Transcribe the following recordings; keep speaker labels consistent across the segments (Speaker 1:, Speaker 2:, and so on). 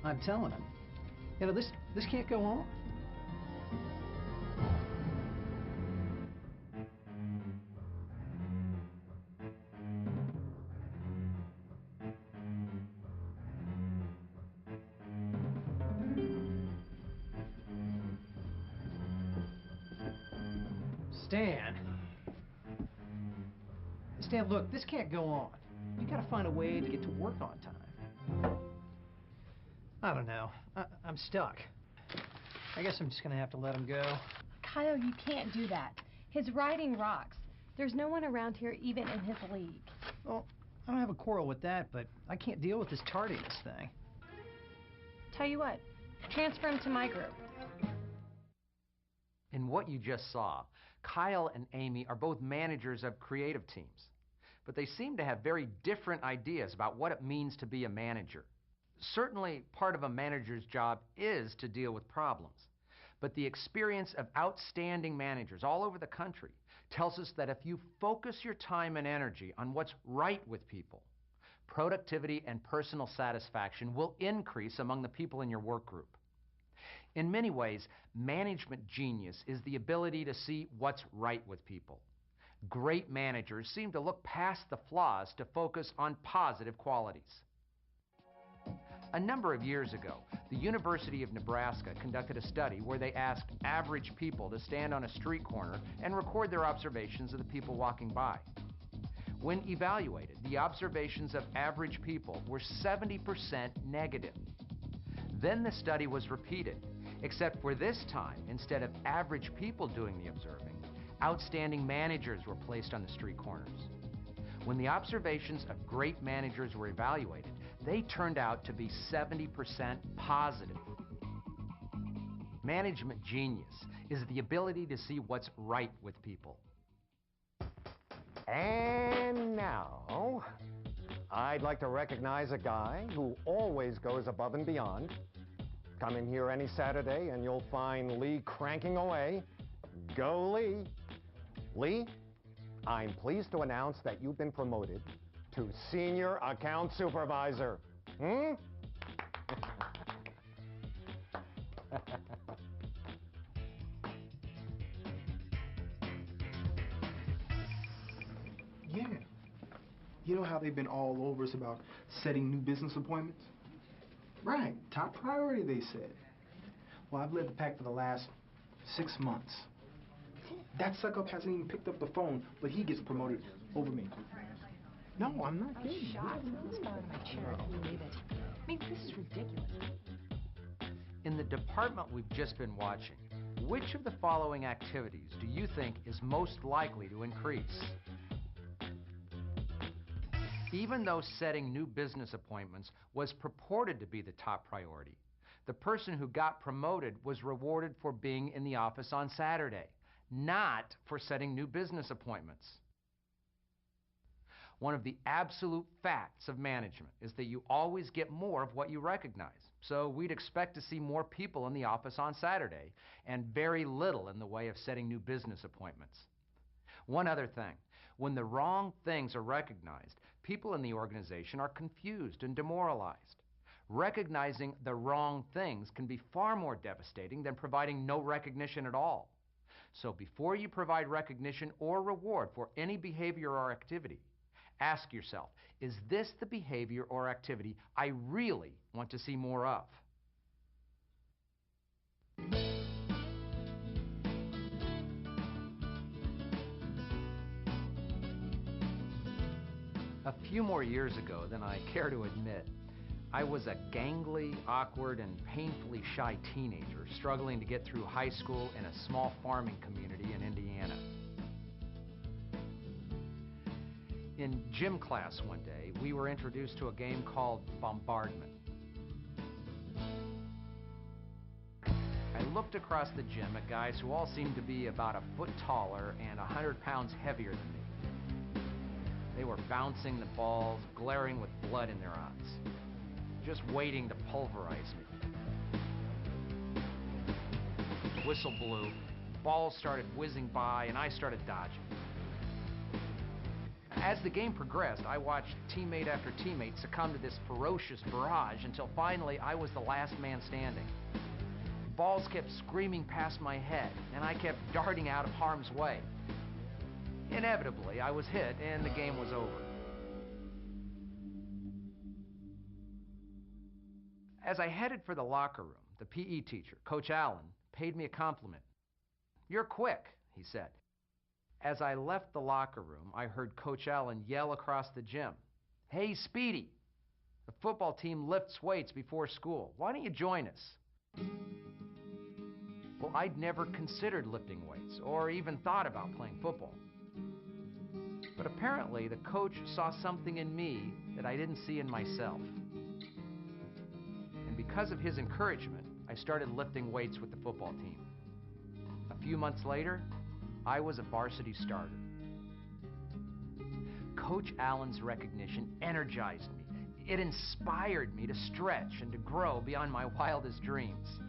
Speaker 1: I'm telling him. This can't go on. Stan, look, this can't go on. You gotta find a way to get to work on time. I don't know. I'm stuck. I guess I'm just gonna have to let him go.
Speaker 2: Kyle, you can't do that. His writing rocks. There's no one around here even in his league.
Speaker 1: Well, I don't have a quarrel with that, but I can't deal with this tardiness thing.
Speaker 2: Tell you what, transfer him to my group.
Speaker 3: In what you just saw, Kyle and Amy are both managers of creative teams, but they seem to have very different ideas about what it means to be a manager. Certainly, part of a manager's job is to deal with problems, but the experience of outstanding managers all over the country tells us that if you focus your time and energy on what's right with people, productivity and personal satisfaction will increase among the people in your work group. In many ways, management genius is the ability to see what's right with people. Great managers seem to look past the flaws to focus on positive qualities. A number of years ago, the University of Nebraska conducted a study where they asked average people to stand on a street corner and record their observations of the people walking by. When evaluated, the observations of average people were 70% negative. Then the study was repeated, except for this time, instead of average people doing the observing, outstanding managers were placed on the street corners. When the observations of great managers were evaluated, they turned out to be 70% positive. Management genius is the ability to see what's right with people.
Speaker 4: And now, I'd like to recognize a guy who always goes above and beyond. Come in here any Saturday and you'll find Lee cranking away. Go, Lee. Lee, I'm pleased to announce that you've been promoted to Senior Account Supervisor. Hmm?
Speaker 5: Yeah. You know how they've been all over us about setting new business appointments? Right, top priority, they said. Well, I've led the pack for the last 6 months. That suck-up hasn't even picked up the phone, but he gets promoted over me. No, I'm not kidding.
Speaker 2: I'm shocked. This fell out of my chair. I couldn't believe it. I mean, this is ridiculous.
Speaker 3: In the department we've just been watching, which of the following activities do you think is most likely to increase? Even though setting new business appointments was purported to be the top priority, the person who got promoted was rewarded for being in the office on Saturday, not for setting new business appointments. One of the absolute facts of management is that you always get more of what you recognize. So we'd expect to see more people in the office on Saturday and very little in the way of setting new business appointments. One other thing, when the wrong things are recognized, people in the organization are confused and demoralized. Recognizing the wrong things can be far more devastating than providing no recognition at all. So before you provide recognition or reward for any behavior or activity, ask yourself, is this the behavior or activity I really want to see more of? A few more years ago than I care to admit, I was a gangly, awkward, and painfully shy teenager struggling to get through high school in a small farming community in Indiana. In gym class one day, we were introduced to a game called Bombardment. I looked across the gym at guys who all seemed to be about a foot taller and 100 pounds heavier than me. They were bouncing the balls, glaring with blood in their eyes, just waiting to pulverize me. The whistle blew, balls started whizzing by, and I started dodging. As the game progressed, I watched teammate after teammate succumb to this ferocious barrage until finally I was the last man standing. Balls kept screaming past my head, and I kept darting out of harm's way. Inevitably, I was hit, and the game was over. As I headed for the locker room, the PE teacher, Coach Allen, paid me a compliment. "You're quick," he said. As I left the locker room, I heard Coach Allen yell across the gym, "Hey, Speedy, the football team lifts weights before school. Why don't you join us?" Well, I'd never considered lifting weights or even thought about playing football. But apparently, the coach saw something in me that I didn't see in myself. And because of his encouragement, I started lifting weights with the football team. A few months later, I was a varsity starter. Coach Allen's recognition energized me. It inspired me to stretch and to grow beyond my wildest dreams.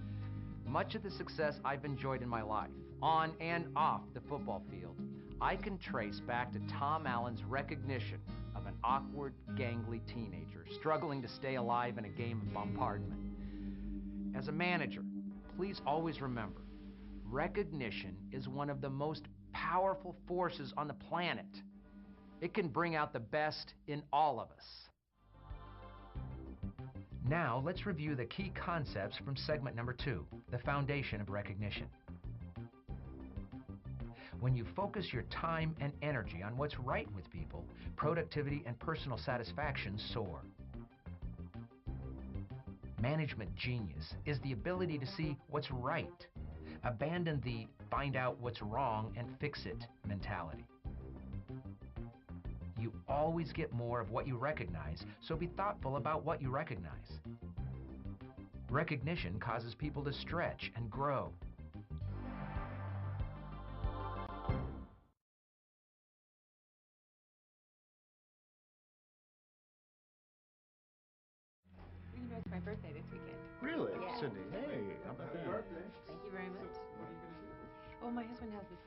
Speaker 3: Much of the success I've enjoyed in my life, on and off the football field, I can trace back to Tom Allen's recognition of an awkward, gangly teenager struggling to stay alive in a game of bombardment. As a manager, please always remember, recognition is one of the most powerful forces on the planet. It can bring out the best in all of us. Now, let's review the key concepts from segment number 2, the foundation of recognition. When you focus your time and energy on what's right with people, productivity and personal satisfaction soar. Management genius is the ability to see what's right. Abandon the find out what's wrong and fix it mentality. You always get more of what you recognize, so be thoughtful about what you recognize. Recognition causes people to stretch and grow.
Speaker 6: You know, it's my birthday this weekend.
Speaker 7: Really?
Speaker 6: Yeah.
Speaker 7: Cindy, hey, how about that?
Speaker 5: Birthday.
Speaker 6: Thank you very much. Oh, my husband has this whole